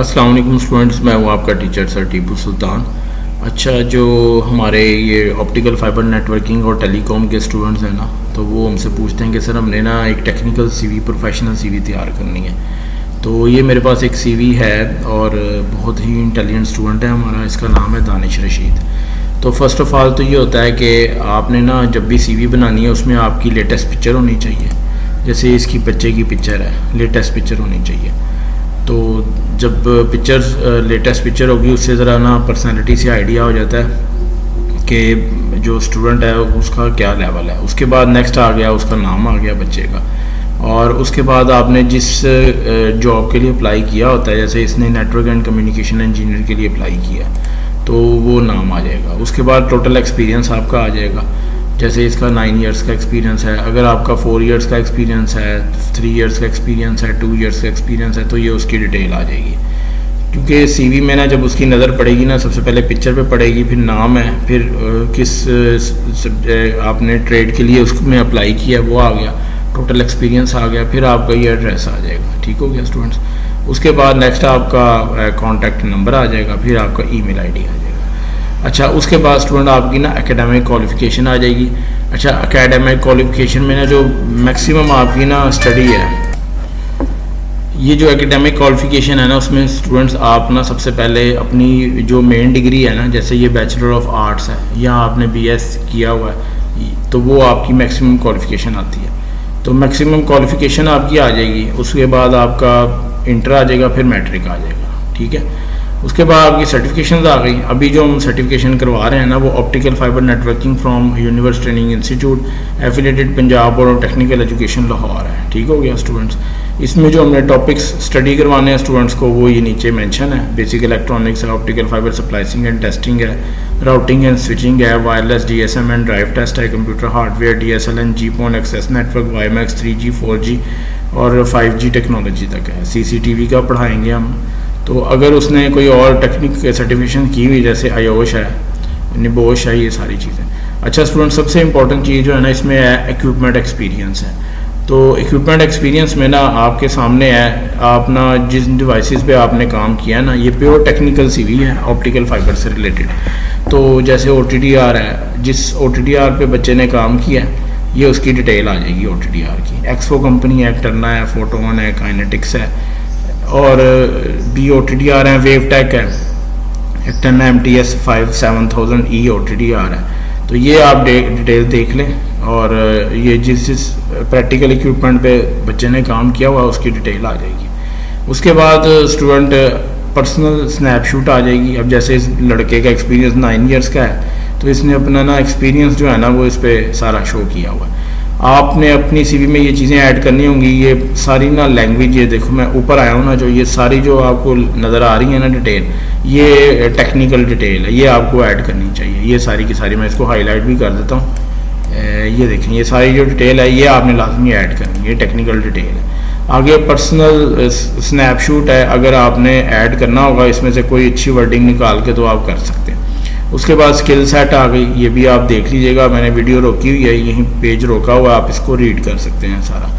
अस्सलाम वालेकुम स्टूडेंट्स, मैं हूँ आपका टीचर सर टीपू सुल्तान। अच्छा, जो हमारे ये ऑप्टिकल फाइबर नेटवर्किंग और टेलीकॉम के स्टूडेंट्स हैं ना, तो वो हमसे पूछते हैं कि सर हमने ना एक टेक्निकल सीवी, प्रोफेशनल सीवी तैयार करनी है। तो ये मेरे पास एक सीवी है और बहुत ही इंटेलिजेंट स्टूडेंट है हमारा, इसका नाम है दानिश रशीद। तो फ़र्स्ट ऑफ़ ऑल तो ये होता है कि आपने ना जब भी सीवी बनानी है उसमें आपकी लेटेस्ट पिक्चर होनी चाहिए। जैसे इसकी बच्चे की पिक्चर है, लेटेस्ट पिक्चर होनी चाहिए। तो जब पिक्चर लेटेस्ट पिक्चर होगी उससे ज़रा ना पर्सनालिटी से आइडिया हो जाता है कि जो स्टूडेंट है उसका क्या लेवल है। उसके बाद नेक्स्ट आ गया, उसका नाम आ गया बच्चे का, और उसके बाद आपने जिस जॉब के लिए अप्लाई किया होता है, जैसे इसने नेटवर्क एंड कम्युनिकेशन इंजीनियर के लिए अप्लाई किया तो वो नाम आ जाएगा। उसके बाद टोटल एक्सपीरियंस आपका आ जाएगा। जैसे इसका 9 इयर्स का एक्सपीरियंस है, अगर आपका 4 इयर्स का एक्सपीरियंस है, 3 इयर्स का एक्सपीरियंस है, 2 इयर्स का एक्सपीरियंस है, तो ये उसकी डिटेल आ जाएगी। क्योंकि सीवी में ना जब उसकी नज़र पड़ेगी ना, सबसे पहले पिक्चर पे पड़ेगी, फिर नाम है, फिर किस आपने ट्रेड के लिए उसमें अप्लाई किया वो आ गया, टोटल एक्सपीरियंस आ गया, फिर आपका ये एड्रेस आ जाएगा। ठीक हो गया स्टूडेंट्स। उसके बाद नेक्स्ट आपका कॉन्टैक्ट नंबर आ जाएगा, फिर आपका ईमेल आईडी आ जाएगा। अच्छा, उसके बाद स्टूडेंट आपकी ना एकेडमिक क्वालिफ़िकेशन आ जाएगी। अच्छा, एकेडमिक क्वालिफ़िकेशन में ना जो मैक्सिमम आपकी ना स्टडी है, ये जो एकेडमिक क्वालिफ़िकेशन है ना, उसमें स्टूडेंट्स आप ना सबसे पहले अपनी जो मेन डिग्री है ना, जैसे ये बैचलर ऑफ आर्ट्स है या आपने बीएस किया हुआ है, तो वो आपकी मैक्सिमम क्वालिफ़िकेशन आती है। तो मैक्सिमम क्वालिफ़िकेशन आपकी आ जाएगी। उसके बाद आपका इंटर आ जाएगा, फिर मैट्रिक आ जाएगा। ठीक है। उसके बाद आपकी सर्टिफिकेशन आ गई। अभी जो हम सर्टिफिकेशन करवा रहे हैं ना, वो optical fibre networking from universe training institute affiliated Punjab और टेक्निकल एजुकेशन लाहौर है। ठीक हो गया स्टूडेंट्स। इसमें जो हमने टॉपिक्स स्टडी करवाने हैं स्टूडेंट्स को, वो ये नीचे मेंशन है। बेसिक इलेक्ट्रॉनिक्स है, optical fibre splicing and testing है, राउटिंग एंड स्विचिंग है, wireless DSM and drive test है, computer hardware, DSLN, GPON access network, WiMAX, 3G 4G और 5G टेक्नोलॉजी तक है। सीसीटीवी का पढ़ाएंगे हम। तो अगर उसने कोई और टेक्निक सर्टिफिकेशन की हुई, जैसे आयोश है, निबोश है, ये सारी चीज़ें। अच्छा स्टूडेंट, सबसे इंपॉर्टेंट चीज़ जो है ना इसमें है इक्विपमेंट एक्सपीरियंस है। तो इक्विपमेंट एक्सपीरियंस में ना आपके सामने है, आप ना जिस डिवाइसेस पे आपने काम किया है ना, ये प्योर टेक्निकल सीवी है ऑप्टिकल फाइबर से रिलेटेड। तो जैसे OTDR है, जिस OTDR पे बच्चे ने काम किया है, ये उसकी डिटेल आ जाएगी OTDR की। एक्सपो कंपनी है, टर्ना है, फोटोन है, काइनेटिक्स है, और BOTDR है, वेवटेक है, टर्ना MTS 7000E OTDR है। तो ये आप डिटेल देख लें, और ये जिस प्रैक्टिकल इक्विपमेंट पे बच्चे ने काम किया हुआ उसकी डिटेल आ जाएगी। उसके बाद स्टूडेंट पर्सनल स्नैपशॉट आ जाएगी। अब जैसे इस लड़के का एक्सपीरियंस 9 इयर्स का है, तो इसने अपना ना एक्सपीरियंस जो है ना वो इस पर सारा शो किया हुआ है। आपने अपनी सीवी में ये चीज़ें ऐड करनी होंगी। ये सारी ना लैंग्वेज, ये देखो मैं ऊपर आया हूँ ना, जो ये सारी जो आपको नज़र आ रही है ना डिटेल, ये टेक्निकल डिटेल है, ये आपको ऐड करनी चाहिए। ये सारी की सारी मैं इसको हाईलाइट भी कर देता हूँ। ये देखें, ये सारी जो डिटेल है ये आपने लाजमी ऐड करनी है, ये टेक्निकल डिटेल है। आगे पर्सनल स्नैपशॉट है, अगर आपने ऐड करना होगा इसमें से कोई अच्छी वर्डिंग निकाल के तो आप कर सकते हैं। उसके बाद स्किल सेट आ गई, ये भी आप देख लीजिएगा, मैंने वीडियो रोकी हुई है, यहीं पेज रोका हुआ, आप इसको रीड कर सकते हैं सारा।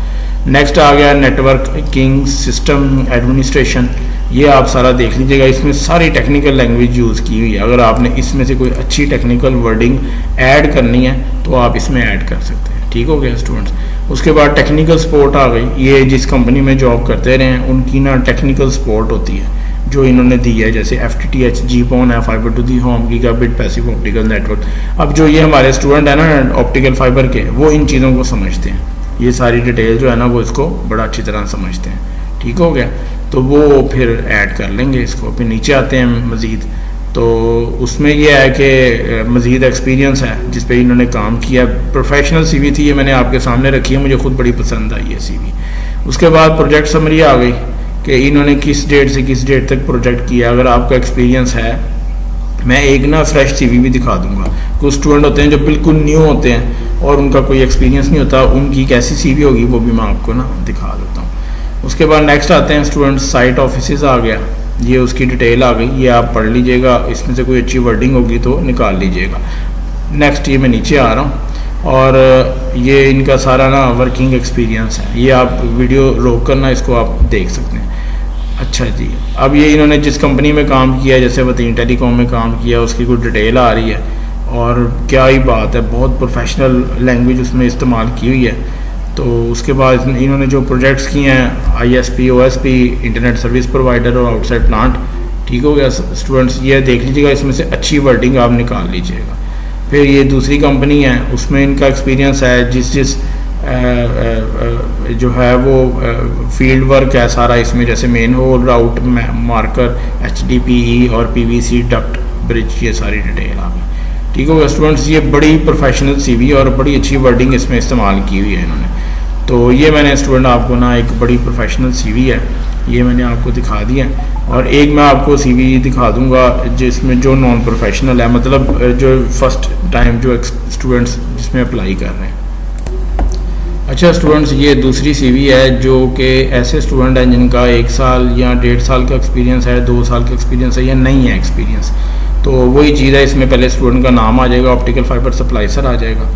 नेक्स्ट आ गया नेटवर्किंग सिस्टम एडमिनिस्ट्रेशन, ये आप सारा देख लीजिएगा। इसमें सारी टेक्निकल लैंग्वेज यूज़ की हुई है। अगर आपने इसमें से कोई अच्छी टेक्निकल वर्डिंग ऐड करनी है तो आप इसमें ऐड कर सकते हैं। ठीक हो गया स्टूडेंट्स। उसके बाद टेक्निकल सपोर्ट आ गई। ये जिस कंपनी में जॉब करते रहे हैं उनकी ना टेक्निकल सपोर्ट होती है जो इन्होंने दी है, जैसे FTTH, जीपॉन है, fibre to the home, gigabit passive optical network. अब जो ये हमारे स्टूडेंट है ना ऑप्टिकल फाइबर के, वो इन चीज़ों को समझते हैं। ये सारी डिटेल जो है ना वो इसको बड़ा अच्छी तरह समझते हैं। ठीक हो गया। तो वो फिर ऐड कर लेंगे इसको। फिर नीचे आते हैं मज़ीद, तो उसमें ये है कि मज़ीद एक्सपीरियंस है जिस पे इन्होंने काम किया। प्रोफेशनल सीवी थी, ये मैंने आपके सामने रखी है, मुझे खुद बड़ी पसंद आई है सीवी। उसके बाद प्रोजेक्ट समरी आ गई कि इन्होंने किस डेट से किस डेट तक प्रोजेक्ट किया। अगर आपका एक्सपीरियंस है, मैं एक ना फ्रेश सीवी भी दिखा दूंगा। कुछ स्टूडेंट होते हैं जो बिल्कुल न्यू होते हैं और उनका कोई एक्सपीरियंस नहीं होता, उनकी कैसी सीवी होगी वो भी मैं आपको ना दिखा देता हूँ। उसके बाद नेक्स्ट आते हैं स्टूडेंट, साइट ऑफिस आ गया, ये उसकी डिटेल आ गई, ये आप पढ़ लीजिएगा। इसमें से कोई अच्छी वर्डिंग होगी तो निकाल लीजिएगा। नेक्स्ट ये मैं नीचे आ रहा हूँ, और ये इनका सारा ना वर्किंग एक्सपीरियंस है। ये आप वीडियो रोक कर ना इसको आप देख सकते हैं। अच्छा जी, अब ये इन्होंने जिस कंपनी में काम किया है, जैसे वतीन टेलीकॉम में काम किया, उसकी कुछ डिटेल आ रही है और क्या ही बात है, बहुत प्रोफेशनल लैंग्वेज उसमें इस्तेमाल की हुई है। तो उसके बाद इन्होंने जो प्रोजेक्ट्स किए हैं ISP OSP internet service provider और आउटसाइड प्लांट, ठीक हो गया स्टूडेंट्स, ये देख लीजिएगा, इसमें से अच्छी वर्डिंग आप निकाल लीजिएगा। फिर ये दूसरी कंपनी है, उसमें इनका एक्सपीरियंस है, जिस जो है वो फील्ड वर्क है सारा इसमें, जैसे मेन होल राउट मार्कर HDPE और PVC डक्ट ब्रिज, ये सारी डिटेल आ गई। ठीक हो गया स्टूडेंट्स, ये बड़ी प्रोफेशनल CV और बड़ी अच्छी वर्डिंग इसमें इस्तेमाल की हुई है इन्होंने। तो ये मैंने स्टूडेंट आपको ना एक बड़ी प्रोफेशनल CV है, ये मैंने आपको दिखा दिया। और एक मैं आपको CV दिखा दूंगा जिसमें जो नॉन प्रोफेशनल है, मतलब जो फर्स्ट टाइम जो स्टूडेंट्स जिसमें अप्लाई कर रहे हैं। अच्छा स्टूडेंट्स, ये दूसरी CV है जो कि ऐसे स्टूडेंट हैं जिनका 1 साल या 1.5 साल का एक्सपीरियंस है, 2 साल का एक्सपीरियंस है या नहीं है एक्सपीरियंस। तो वही चीज़ है, इसमें पहले स्टूडेंट का नाम आ जाएगा, ऑप्टिकल फाइबर सप्लाइसर आ जाएगा।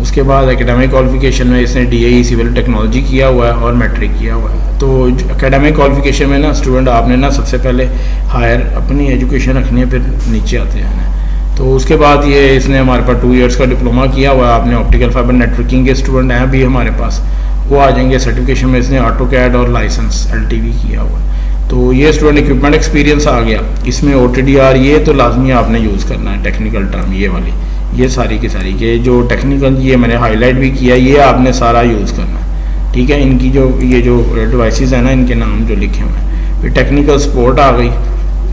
उसके बाद एकेडमिक क्वालिफिकेशन में इसने DAE सिविल टेक्नोलॉजी किया हुआ है और मैट्रिक किया हुआ है। तो एकेडमिक क्वालिफिकेशन में ना स्टूडेंट आपने ना सबसे पहले हायर अपनी एजुकेशन रखनी है, फिर नीचे आते हैं। तो उसके बाद ये इसने हमारे पास 2 इयर्स का डिप्लोमा किया हुआ है। आपने ऑप्टिकल फाइबर नेटवर्किंग के स्टूडेंट हैं अभी हमारे पास, वो आ जाएंगे। सर्टिफिकेशन में इसने AutoCAD और लाइसेंस LTV किया हुआ है। तो ये स्टूडेंट इक्विपमेंट एक्सपीरियंस आ गया। इसमें OTDR ये तो लाजमी आपने यूज़ करना है, टेक्निकल टर्म ये वाली, ये सारी की सारी के जो टेक्निकल, ये मैंने हाईलाइट भी किया, ये आपने सारा यूज़ करना है। ठीक है, इनकी जो ये जो डिवाइसेस हैं ना, इनके नाम जो लिखे हुए हैं। फिर टेक्निकल सपोर्ट आ गई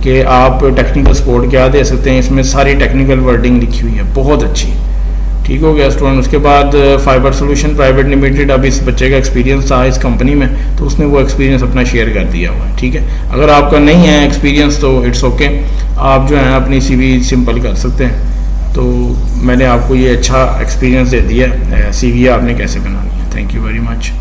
कि आप टेक्निकल सपोर्ट क्या दे सकते हैं, इसमें सारी टेक्निकल वर्डिंग लिखी हुई है, बहुत अच्छी। ठीक हो गया स्टूडेंट। उसके बाद फाइबर सोल्यूशन प्राइवेट लिमिटेड, अब इस बच्चे का एक्सपीरियंस था इस कंपनी में, तो उसने वो एक्सपीरियंस अपना शेयर कर दिया हुआ है। ठीक है, अगर आपका नहीं है एक्सपीरियंस तो इट्स ओके, आप जो है अपनी CV सिंपल कर सकते हैं। तो मैंने आपको ये अच्छा एक्सपीरियंस दे दिया, CV आपने कैसे बनानी है। Thank you very much.